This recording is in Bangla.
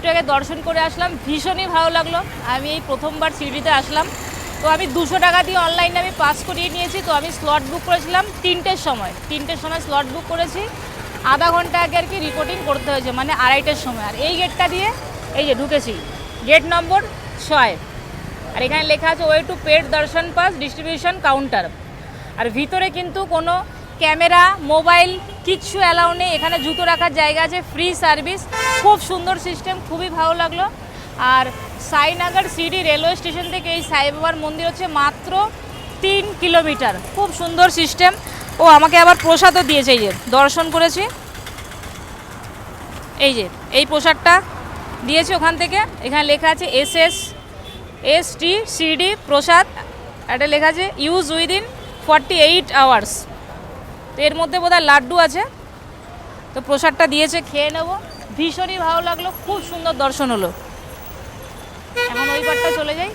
একটু আগে দর্শন করে আসলাম, ভীষণই ভালো লাগলো। আমি এই প্রথমবার শিরডিতে আসলাম, তো আমি 200 টাকা দিয়ে অনলাইনে আমি পাস করিয়ে নিয়েছি। তো আমি স্লট বুক করেছিলাম 3টের সময়, 3টের সময় স্লট বুক করেছি। আধা ঘন্টা আগে আর কি রিপোর্টিং করতে হয়েছে, মানে 2:30টার সময়। আর এই গেটটা দিয়ে এই যে ঢুকেছি, গেট নম্বর 6। আর এখানে লেখা আছে ওয়ে টু পেড দর্শন পাস ডিস্ট্রিবিউশন কাউন্টার। আর ভিতরে কিন্তু কোনো ক্যামেরা মোবাইল কিচ্ছু অ্যালাউ নেই। এখানে জুতো রাখার জায়গা আছে, ফ্রি সার্ভিস, খুব সুন্দর সিস্টেম, খুবই ভালো লাগলো। আর সাইনগর শিরডি রেলওয়ে স্টেশন থেকে এই সাই বাবার মন্দির হচ্ছে মাত্র 3 কিলোমিটার। খুব সুন্দর সিস্টেম। ও আমাকে আবার প্রসাদও দিয়েছে, এই যে দর্শন করেছি, এই যে এই প্রসাদটা দিয়েছে ওখান থেকে। এখানে লেখা আছে SSST শিরডি প্রসাদ, এটা লেখা আছে ইউজ উইদিন 48 আওয়ার্স। তো এর মধ্যে বোধহয় লাড্ডু আছে, তো প্রসাদটা দিয়েছে, খেয়ে নেব। ভীষণই ভালো লাগলো, খুব সুন্দর দর্শন হলো। এখন ওই পারটা চলে যাই।